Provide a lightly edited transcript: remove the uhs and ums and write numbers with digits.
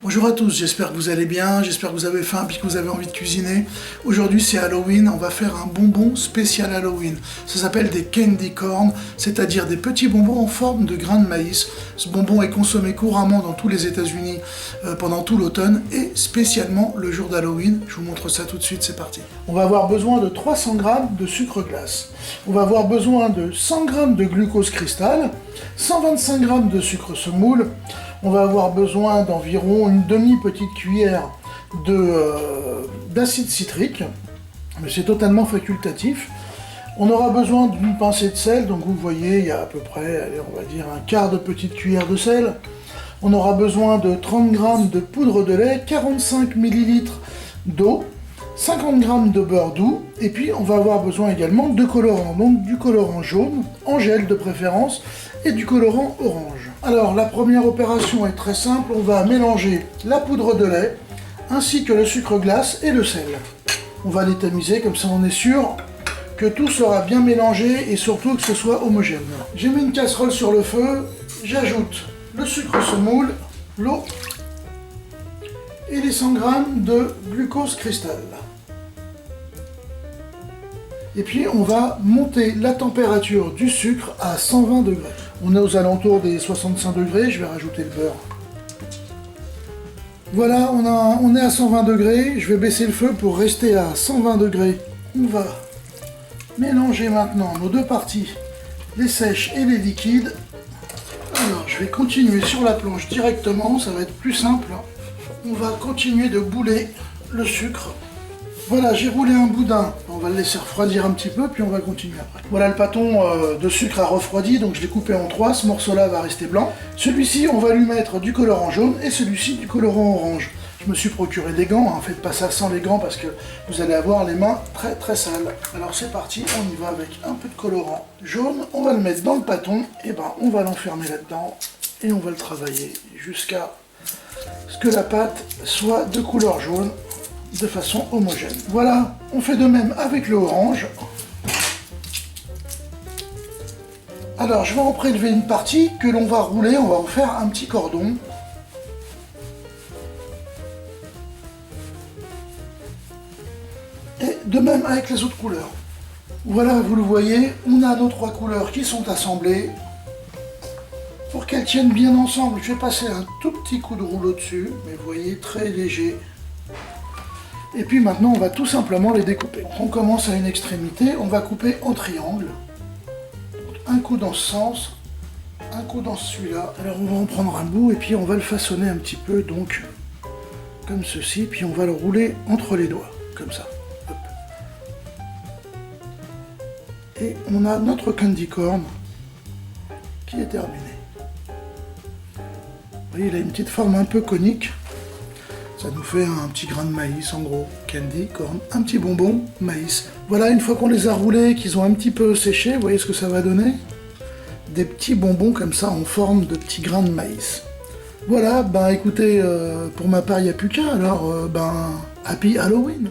Bonjour à tous, j'espère que vous allez bien, j'espère que vous avez faim et que vous avez envie de cuisiner. Aujourd'hui c'est Halloween, on va faire un bonbon spécial Halloween. Ça s'appelle des candy corn, c'est-à-dire des petits bonbons en forme de grains de maïs. Ce bonbon est consommé couramment dans tous les États-Unis pendant tout l'automne et spécialement le jour d'Halloween. Je vous montre ça tout de suite, c'est parti. On va avoir besoin de 300 g de sucre glace. On va avoir besoin de 100 g de glucose cristal, 125 g de sucre semoule. On va avoir besoin d'environ une demi-petite cuillère d'acide citrique, mais c'est totalement facultatif. On aura besoin d'une pincée de sel, donc vous voyez, il y a à peu près, allez, on va dire un quart de petite cuillère de sel. On aura besoin de 30 g de poudre de lait, 45 ml d'eau, 50 g de beurre doux, et puis on va avoir besoin également de colorants, donc du colorant jaune, en gel de préférence, et du colorant orange. Alors la première opération est très simple, on va mélanger la poudre de lait, ainsi que le sucre glace et le sel. On va les tamiser, comme ça on est sûr que tout sera bien mélangé et surtout que ce soit homogène. J'ai mis une casserole sur le feu, j'ajoute le sucre semoule, l'eau et les 100 g de glucose cristal. Et puis on va monter la température du sucre à 120 degrés. On est aux alentours des 65 degrés, je vais rajouter le beurre. Voilà, on est à 120 degrés, je vais baisser le feu pour rester à 120 degrés. On va mélanger maintenant nos deux parties, les sèches et les liquides. Alors je vais continuer sur la planche directement, ça va être plus simple. On va continuer de bouler le sucre. Voilà, j'ai roulé un boudin, on va le laisser refroidir un petit peu, puis on va continuer après. Voilà, le pâton de sucre a refroidi, donc je l'ai coupé en trois, ce morceau-là va rester blanc. Celui-ci, on va lui mettre du colorant jaune, et celui-ci du colorant orange. Je me suis procuré des gants, hein. Faites pas ça sans les gants, parce que vous allez avoir les mains très très sales. Alors c'est parti, on y va avec un peu de colorant jaune, on va le mettre dans le pâton, et ben on va l'enfermer là-dedans, et on va le travailler jusqu'à ce que la pâte soit de couleur jaune, de façon homogène. Voilà, on fait de même avec le orange. Alors je vais en prélever une partie que l'on va rouler, on va en faire un petit cordon. Et de même avec les autres couleurs. Voilà, vous le voyez, on a nos trois couleurs qui sont assemblées. Pour qu'elles tiennent bien ensemble, je vais passer un tout petit coup de rouleau dessus, mais vous voyez, très léger. Et puis maintenant, on va tout simplement les découper. On commence à une extrémité, on va couper en triangle. Un coup dans ce sens, un coup dans celui-là. Alors on va en prendre un bout et puis on va le façonner un petit peu, donc comme ceci. Puis on va le rouler entre les doigts, comme ça. Hop. Et on a notre candy corn qui est terminé. Vous voyez, il a une petite forme un peu conique. Ça nous fait un petit grain de maïs en gros, candy corn, un petit bonbon maïs. Voilà, une fois qu'on les a roulés, qu'ils ont un petit peu séché, vous voyez ce que ça va donner? Des petits bonbons comme ça en forme de petits grains de maïs. Voilà, ben écoutez, pour ma part il n'y a plus qu'à, alors ben happy Halloween.